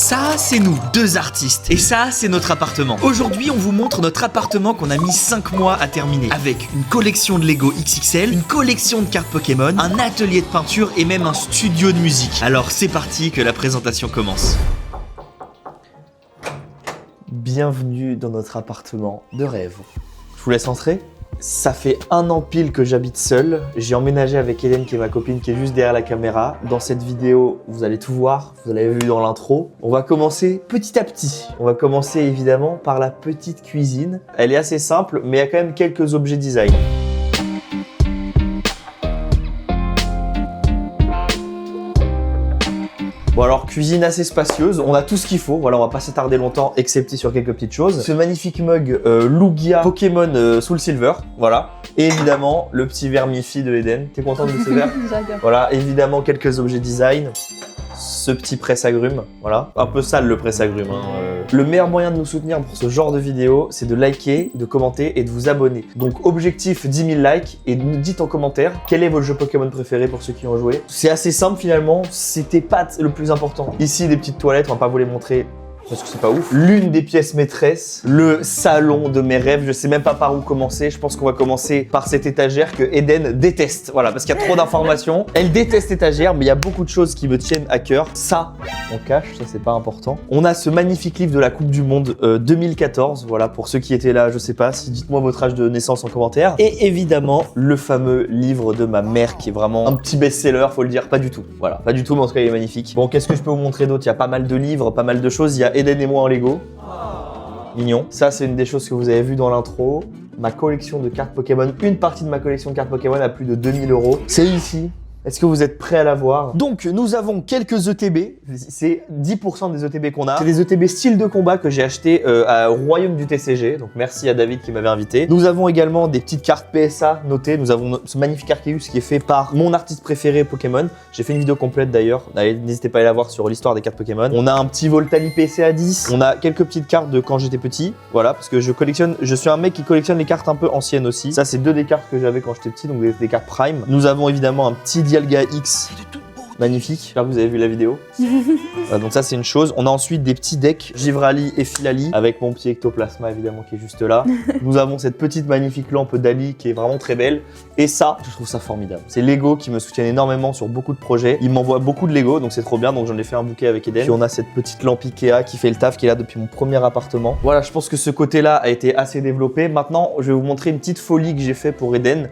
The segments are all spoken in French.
Ça, c'est nous, deux artistes. Et ça, c'est notre appartement. Aujourd'hui, on vous montre notre appartement qu'on a mis 5 mois à terminer. Avec une collection de Lego XXL, une collection de cartes Pokémon, un atelier de peinture et même un studio de musique. Alors c'est parti, que la présentation commence. Bienvenue dans notre appartement de rêve. Je vous laisse entrer. Ça fait 1 an pile que j'habite seul. J'ai emménagé avec Hélène qui est ma copine qui est juste derrière la caméra. Dans cette vidéo, vous allez tout voir, vous l'avez vu dans l'intro. On va commencer petit à petit. On va commencer évidemment par la petite cuisine. Elle est assez simple, mais il y a quand même quelques objets design. Bon alors, cuisine assez spacieuse, on a tout ce qu'il faut, voilà, on va pas s'attarder longtemps, excepté sur quelques petites choses. Ce magnifique mug Lugia Pokémon Soul Silver, voilà. Et évidemment, le petit verre Miffy de Eden. T'es contente de ce verre? J'adore. Voilà, évidemment, quelques objets design. Ce petit presse-agrumes, voilà. Un peu sale le presse-agrumes. Le meilleur moyen de nous soutenir pour ce genre de vidéo, c'est de liker, de commenter et de vous abonner. Donc objectif 10 000 likes et nous dites en commentaire quel est votre jeu Pokémon préféré pour ceux qui ont joué. C'est assez simple finalement, c'était pas le plus important. Ici des petites toilettes, on va pas vous les montrer parce que c'est pas ouf. L'une des pièces maîtresses, le salon de mes rêves. Je sais même pas par où commencer. Je pense qu'on va commencer par cette étagère que Eden déteste. Voilà, parce qu'il y a trop d'informations. Elle déteste l'étagère, mais il y a beaucoup de choses qui me tiennent à cœur. Ça, on cache, ça c'est pas important. On a ce magnifique livre de la Coupe du Monde 2014. Voilà, pour ceux qui étaient là, je sais pas. Si dites-moi votre âge de naissance en commentaire. Et évidemment, le fameux livre de ma mère qui est vraiment un petit best-seller, faut le dire. Pas du tout. Voilà, pas du tout, mais en tout cas, il est magnifique. Bon, qu'est-ce que je peux vous montrer d'autre? Il y a pas mal de livres, pas mal de choses. Il y a Eden et moi en Lego. Mignon. Ça, c'est une des choses que vous avez vu dans l'intro. Ma collection de cartes Pokémon. Une partie de ma collection de cartes Pokémon à plus de 2000 €. C'est ici. Est-ce que vous êtes prêts à la voir? Donc, nous avons quelques ETB. C'est 10% des ETB qu'on a. C'est des ETB style de combat que j'ai acheté au Royaume du TCG. Donc, merci à David qui m'avait invité. Nous avons également des petites cartes PSA notées. Nous avons ce magnifique Arceus qui est fait par mon artiste préféré Pokémon. J'ai fait une vidéo complète d'ailleurs. N'hésitez pas à aller la voir sur l'histoire des cartes Pokémon. On a un petit Voltali PCA 10. On a quelques petites cartes de quand j'étais petit. Voilà, parce que je suis un mec qui collectionne les cartes un peu anciennes aussi. Ça, c'est 2 des cartes que j'avais quand j'étais petit, donc des cartes Prime. Nous avons évidemment un petit Dialga X. Magnifique, j'espère que vous avez vu la vidéo. Donc ça c'est une chose. On a ensuite des petits decks Givrali et Filali avec mon petit Ectoplasma évidemment qui est juste là. Nous avons cette petite magnifique lampe Dali qui est vraiment très belle. Et ça, je trouve ça formidable. C'est Lego qui me soutiennent énormément sur beaucoup de projets. Ils m'envoient beaucoup de Lego donc c'est trop bien. Donc j'en ai fait un bouquet avec Eden. Puis on a cette petite lampe Ikea qui fait le taf, qui est là depuis mon premier appartement. Voilà, je pense que ce côté-là a été assez développé. Maintenant, je vais vous montrer une petite folie que j'ai fait pour Eden.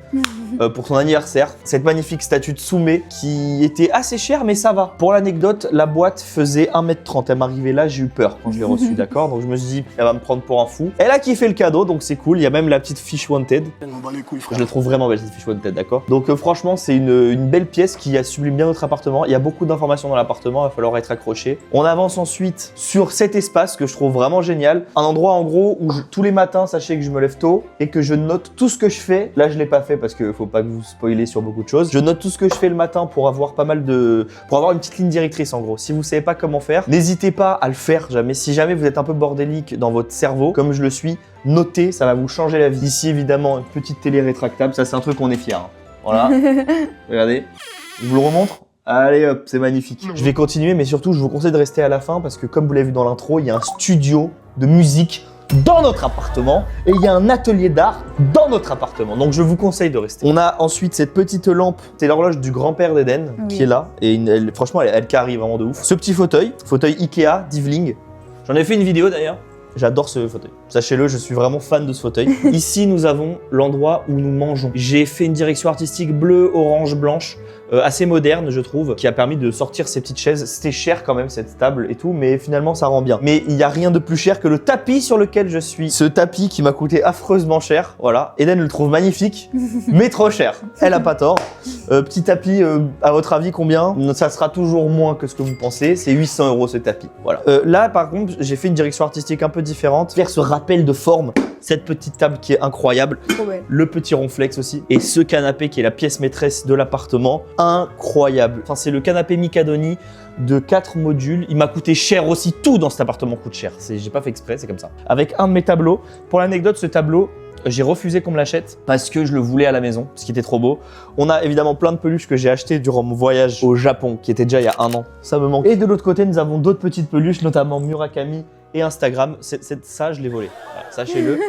Pour son anniversaire. Cette magnifique statue de Soumé qui était assez chère mais ça va. Pour l'anecdote, la boîte faisait 1,30 m. Elle m'arrivait là, j'ai eu peur quand je l'ai reçue, d'accord? Donc je me suis dit, elle va me prendre pour un fou. Elle a kiffé le cadeau, donc c'est cool. Il y a même la petite fiche Wanted. Je la trouve vraiment belle cette fiche Wanted, d'accord? Donc franchement, c'est une belle pièce qui sublime bien notre appartement. Il y a beaucoup d'informations dans l'appartement, il va falloir être accroché. On avance ensuite sur cet espace que je trouve vraiment génial. Un endroit en gros où tous les matins, sachez que je me lève tôt et que je note tout ce que je fais. Là, je l'ai pas fait parce que faut pas que vous spoilez sur beaucoup de choses. Je note tout ce que je fais le matin pour avoir pour avoir une petite ligne directrice en gros. Si vous savez pas comment faire, n'hésitez pas à le faire jamais. Si jamais vous êtes un peu bordélique dans votre cerveau, comme je le suis, notez, ça va vous changer la vie. Ici évidemment, une petite télé rétractable, ça c'est un truc qu'on est fiers. Hein. Voilà, regardez, je vous le remontre. Allez hop, c'est magnifique. Je vais continuer, mais surtout je vous conseille de rester à la fin parce que comme vous l'avez vu dans l'intro, il y a un studio de musique dans notre appartement et il y a un atelier d'art dans notre appartement. Donc je vous conseille de rester. On a ensuite cette petite lampe, c'est l'horloge du grand-père d'Eden qui est là et franchement elle carry vraiment de ouf. Ce petit fauteuil Ikea d'Yveling. J'en ai fait une vidéo d'ailleurs. J'adore ce fauteuil. Sachez-le, je suis vraiment fan de ce fauteuil. Ici, nous avons l'endroit où nous mangeons. J'ai fait une direction artistique bleue, orange, blanche, assez moderne, je trouve, qui a permis de sortir ces petites chaises. C'était cher quand même, cette table et tout, mais finalement, ça rend bien. Mais il n'y a rien de plus cher que le tapis sur lequel je suis. Ce tapis qui m'a coûté affreusement cher. Voilà. Eden le trouve magnifique, mais trop cher. Elle a pas tort. Petit tapis, à votre avis, combien? Ça sera toujours moins que ce que vous pensez. C'est 800 € ce tapis. Voilà. Là, par contre, j'ai fait une direction artistique un peu différente. Faire ce rappel de forme. Cette petite table qui est incroyable. Trop belle. Le petit ronflex aussi. Et ce canapé qui est la pièce maîtresse de l'appartement. Incroyable. Enfin, c'est le canapé Mikadoni de 4 modules. Il m'a coûté cher aussi. Tout dans cet appartement coûte cher. J'ai pas fait exprès, c'est comme ça. Avec un de mes tableaux. Pour l'anecdote, ce tableau, J'ai refusé qu'on me l'achète parce que je le voulais à la maison, ce qui était trop beau. On a évidemment plein de peluches que j'ai achetées durant mon voyage au Japon, qui était déjà il y a 1 an. Ça me manque. Et de l'autre côté, nous avons d'autres petites peluches, notamment Murakami et Instagram. Ça, je l'ai volé. Voilà, sachez-le.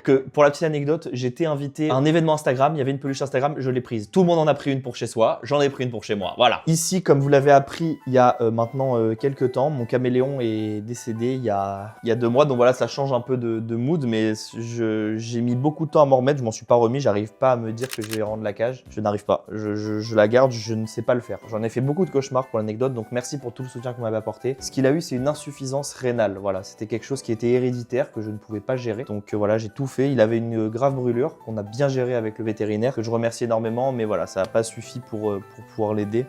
Que pour la petite anecdote, j'étais invité à un événement Instagram, il y avait une peluche Instagram, je l'ai prise. Tout le monde en a pris une pour chez soi, j'en ai pris une pour chez moi, voilà. Ici, comme vous l'avez appris il y a maintenant quelques temps, mon caméléon est décédé il y a 2 mois, donc voilà, ça change un peu de mood, mais j'ai mis beaucoup de temps à m'en remettre, je m'en suis pas remis, j'arrive pas à me dire que je vais rendre la cage, je n'arrive pas, je la garde, je ne sais pas le faire. J'en ai fait beaucoup de cauchemars pour l'anecdote, donc merci pour tout le soutien que vous m'avez apporté. Ce qu'il a eu, c'est une insuffisance rénale, voilà, c'était quelque chose qui était héréditaire, que je ne pouvais pas gérer, donc voilà, j'ai tout fait. Il avait une grave brûlure qu'on a bien gérée avec le vétérinaire, que je remercie énormément, mais voilà, ça n'a pas suffi pour pouvoir l'aider.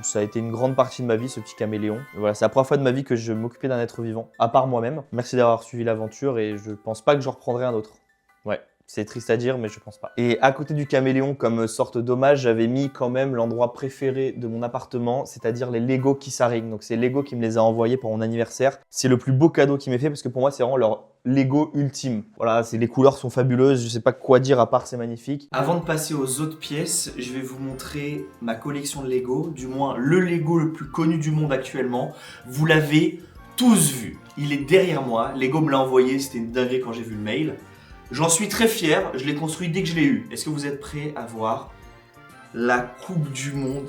Ça a été une grande partie de ma vie, ce petit caméléon. Voilà, c'est la première fois de ma vie que je m'occupais d'un être vivant, à part moi-même. Merci d'avoir suivi l'aventure et je pense pas que je reprendrai un autre. Ouais. C'est triste à dire, mais je pense pas. Et à côté du caméléon, comme sorte d'hommage, j'avais mis quand même l'endroit préféré de mon appartement, c'est-à-dire les Lego Kissaring. Donc c'est Lego qui me les a envoyés pour mon anniversaire. C'est le plus beau cadeau qu'il m'ait fait parce que pour moi, c'est vraiment leur Lego ultime. Voilà, les couleurs sont fabuleuses, je sais pas quoi dire à part c'est magnifique. Avant de passer aux autres pièces, je vais vous montrer ma collection de Lego, du moins le Lego le plus connu du monde actuellement. Vous l'avez tous vu. Il est derrière moi, Lego me l'a envoyé, c'était une dinguerie quand j'ai vu le mail. J'en suis très fier, je l'ai construit dès que je l'ai eu. Est-ce que vous êtes prêts à voir la Coupe du Monde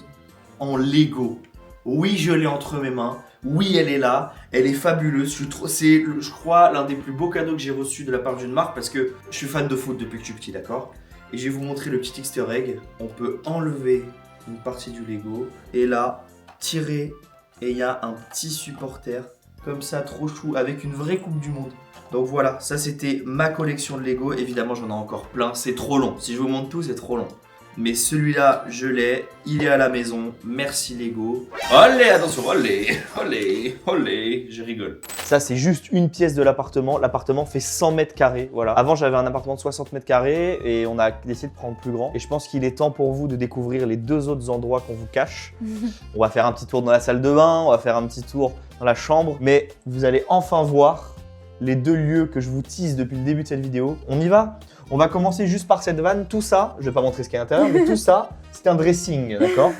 en Lego? Oui, je l'ai entre mes mains. Oui, elle est là. Elle est fabuleuse. C'est, je crois, l'un des plus beaux cadeaux que j'ai reçus de la part d'une marque parce que je suis fan de foot depuis que je suis petit, d'accord? Et je vais vous montrer le petit Easter egg. On peut enlever une partie du Lego et là, tirer et il y a un petit supporter comme ça, trop chou, avec une vraie Coupe du Monde. Donc voilà, ça c'était ma collection de Lego. Évidemment, j'en ai encore plein. C'est trop long. Si je vous montre tout, c'est trop long. Mais celui-là, je l'ai. Il est à la maison. Merci Lego. Allez, attention, allez, allez, allez. Je rigole. Ça, c'est juste une pièce de l'appartement. L'appartement fait 100 mètres carrés. Voilà. Avant, j'avais un appartement de 60 mètres carrés et on a décidé de prendre plus grand. Et je pense qu'il est temps pour vous de découvrir les 2 autres endroits qu'on vous cache. On va faire un petit tour dans la salle de bain. On va faire un petit tour dans la chambre. Mais vous allez enfin voir les 2 lieux que je vous tease depuis le début de cette vidéo. On y va? On va commencer juste par cette vanne. Tout ça, je vais pas montrer ce qu'il y a à l'intérieur, mais tout ça, c'est un dressing, d'accord?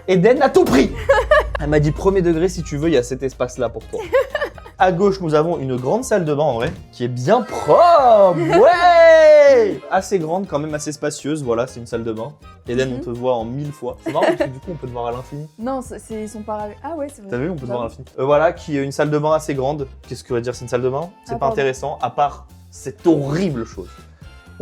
Eden a tout pris. Elle m'a dit premier degré, si tu veux, il y a cet espace-là pour toi. À gauche, nous avons une grande salle de bain en vrai, qui est bien propre. Ouais! Assez grande, quand même assez spacieuse. Voilà, c'est une salle de bain. Eden, on te voit en 1000 fois. C'est marrant parce que du coup, on peut te voir à l'infini. Non, ils sont parallèles. Ah ouais, c'est vrai. T'as vu, on peut te voir à l'infini. Voilà, qui est une salle de bain assez grande. Qu'est-ce que veut dire c'est une salle de bain? C'est pas intéressant, à part cette horrible chose.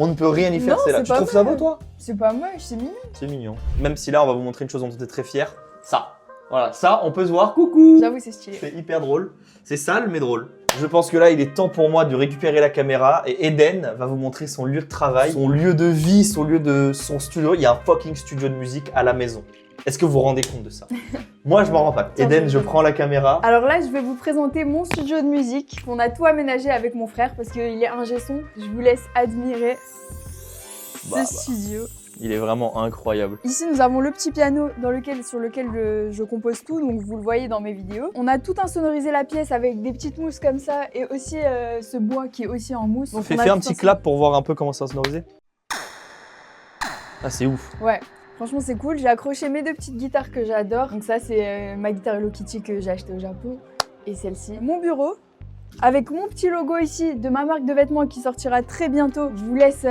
On ne peut rien y faire, c'est là. Tu trouves ça beau, toi? C'est pas moche, c'est mignon. C'est mignon. Même si là, on va vous montrer une chose dont on est très fier. Ça. Voilà, ça, on peut se voir. Coucou! J'avoue, c'est stylé. C'est hyper drôle. C'est sale, mais drôle. Je pense que là, il est temps pour moi de récupérer la caméra et Eden va vous montrer son lieu de travail, son lieu de vie, son studio. Il y a un fucking studio de musique à la maison. Est-ce que vous vous rendez compte de ça? Moi, je m'en rends pas. Eden, je prends la caméra. Alors là, je vais vous présenter mon studio de musique. On a tout aménagé avec mon frère parce qu'il est ingé son. Je vous laisse admirer ce studio. Il est vraiment incroyable. Ici, nous avons le petit piano sur lequel je compose tout, donc vous le voyez dans mes vidéos. On a tout insonorisé la pièce avec des petites mousses comme ça et aussi ce bois qui est aussi en mousse. Donc Fais un petit clap pour voir un peu comment ça va sonoriser. Ah, c'est ouf. Ouais. Franchement, c'est cool. J'ai accroché mes 2 petites guitares que j'adore. Donc ça, c'est ma guitare Hello Kitty que j'ai achetée au Japon. Et celle-ci. Mon bureau, avec mon petit logo ici de ma marque de vêtements qui sortira très bientôt. Je vous laisse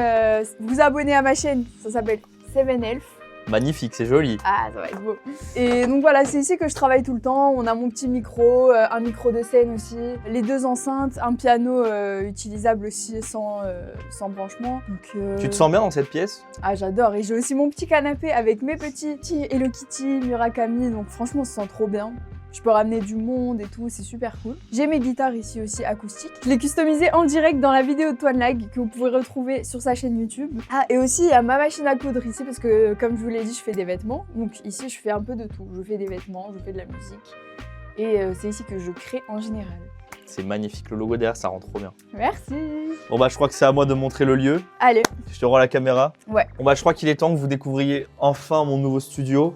vous abonner à ma chaîne. Ça s'appelle Seven Elf. Magnifique, c'est joli. Ah, ça va être beau. Et donc voilà, c'est ici que je travaille tout le temps. On a mon petit micro, un micro de scène aussi, les 2 enceintes, un piano utilisable aussi sans branchement. Donc, Tu te sens bien dans cette pièce? Ah, j'adore. Et j'ai aussi mon petit canapé avec mes petits Hello Kitty, Murakami. Donc franchement, on se sent trop bien. Je peux ramener du monde et tout, c'est super cool. J'ai mes guitares ici aussi acoustiques. Je l'ai customisé en direct dans la vidéo de Toinelag que vous pouvez retrouver sur sa chaîne YouTube. Ah, et aussi il y a ma machine à coudre ici parce que comme je vous l'ai dit, je fais des vêtements. Donc ici, je fais un peu de tout. Je fais des vêtements, je fais de la musique. Et c'est ici que je crée en général. C'est magnifique, le logo derrière, ça rend trop bien. Merci. Bon bah je crois que c'est à moi de montrer le lieu. Allez. Je te rends la caméra. Ouais. Bon bah je crois qu'il est temps que vous découvriez enfin mon nouveau studio.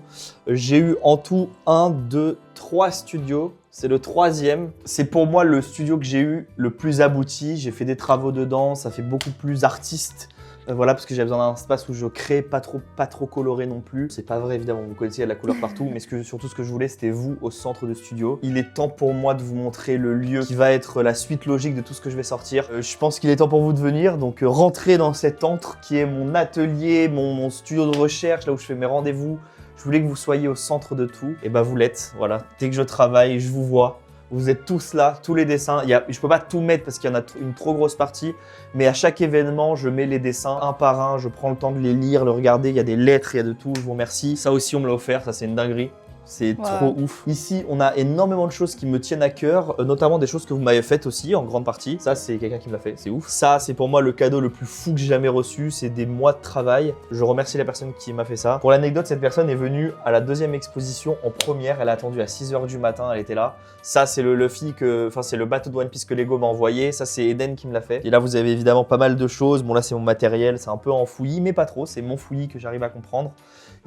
J'ai eu en tout 1, 2, 3 studios C'est le 3e. C'est pour moi le studio que j'ai eu le plus abouti. J'ai fait des travaux dedans, ça fait beaucoup plus artiste. Voilà, parce que j'ai besoin d'un espace où je crée, pas trop coloré non plus. C'est pas vrai, évidemment, vous connaissez, il y a de la couleur partout, mais surtout ce que je voulais, c'était vous au centre de studio. Il est temps pour moi de vous montrer le lieu qui va être la suite logique de tout ce que je vais sortir. Je pense qu'il est temps pour vous de venir, donc rentrez dans cet antre qui est mon atelier, mon studio de recherche, là où je fais mes rendez-vous. Je voulais que vous soyez au centre de tout, et bah vous l'êtes, voilà. Dès que je travaille, je vous vois. Vous êtes tous là, tous les dessins. Je peux pas tout mettre parce qu'il y en a une trop grosse partie, mais à chaque événement, je mets les dessins un par un, je prends le temps de les lire, le regarder, il y a des lettres, il y a de tout, je vous remercie. Ça aussi, on me l'a offert, ça c'est une dinguerie. C'est trop ouf. Ici, on a énormément de choses qui me tiennent à cœur, notamment des choses que vous m'avez faites aussi, en grande partie. Ça, c'est quelqu'un qui me l'a fait, c'est ouf. Ça, c'est pour moi le cadeau le plus fou que j'ai jamais reçu. C'est des mois de travail. Je remercie la personne qui m'a fait ça. Pour l'anecdote, cette personne est venue à la 2e exposition en première. Elle a attendu à 6 h du matin, elle était là. Ça, c'est le Luffy c'est le bateau de One Piece que Lego m'a envoyé. Ça, c'est Eden qui me l'a fait. Et là, vous avez évidemment pas mal de choses. Bon, là, c'est mon matériel. C'est un peu en fouillis, mais pas trop. C'est mon fouillis que j'arrive à comprendre.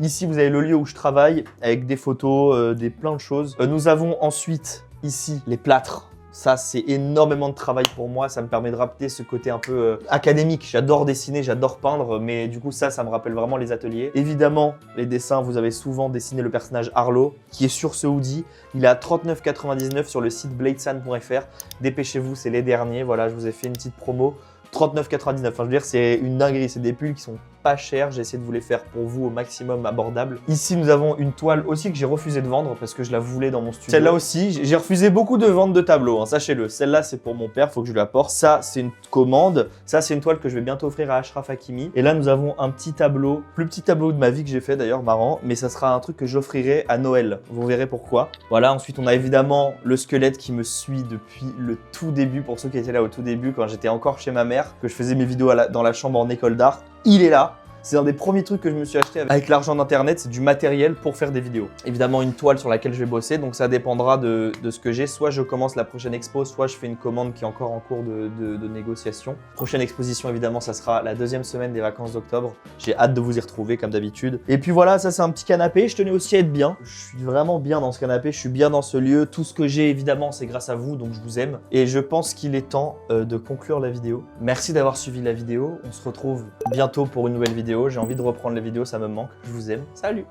Ici, vous avez le lieu où je travaille avec des photos, plein de choses. Nous avons ensuite ici les plâtres. Ça, c'est énormément de travail pour moi. Ça me permet de rappeler ce côté un peu académique. J'adore dessiner, j'adore peindre, mais du coup, ça me rappelle vraiment les ateliers. Évidemment, les dessins, vous avez souvent dessiné le personnage Arlo, qui est sur ce hoodie. Il est à 39,99 sur le site bladesan.fr. Dépêchez-vous, c'est les derniers. Voilà, je vous ai fait une petite promo. 39,99. Enfin, je veux dire, c'est une dinguerie. C'est des pulls qui sont pas chers. J'ai essayé de vous les faire pour vous au maximum abordable. Ici, nous avons une toile aussi que j'ai refusé de vendre parce que je la voulais dans mon studio. Celle-là aussi, j'ai refusé beaucoup de ventes de tableaux, hein, sachez-le. Celle-là, c'est pour mon père, faut que je lui apporte. Ça, c'est une commande. Ça, c'est une toile que je vais bientôt offrir à Ashraf Hakimi. Et là, nous avons un petit tableau, plus petit tableau de ma vie que j'ai fait d'ailleurs, marrant. Mais ça sera un truc que j'offrirai à Noël. Vous verrez pourquoi. Voilà, ensuite, on a évidemment le squelette qui me suit depuis le tout début. Pour ceux qui étaient là au tout début, quand j'étais encore chez ma mère, que je faisais mes vidéos dans la chambre en école d'art. Il est là. C'est un des premiers trucs que je me suis acheté avec l'argent d'internet, c'est du matériel pour faire des vidéos. Évidemment une toile sur laquelle je vais bosser, donc ça dépendra de ce que j'ai. Soit je commence la prochaine expo, soit je fais une commande qui est encore en cours de négociation. Prochaine exposition évidemment, ça sera la 2e semaine des vacances d'octobre. J'ai hâte de vous y retrouver comme d'habitude. Et puis voilà, ça c'est un petit canapé, je tenais aussi à être bien. Je suis vraiment bien dans ce canapé, je suis bien dans ce lieu. Tout ce que j'ai évidemment c'est grâce à vous, donc je vous aime. Et je pense qu'il est temps de conclure la vidéo. Merci d'avoir suivi la vidéo, on se retrouve bientôt pour une nouvelle vidéo. J'ai envie de reprendre les vidéos, ça me manque. Je vous aime. Salut!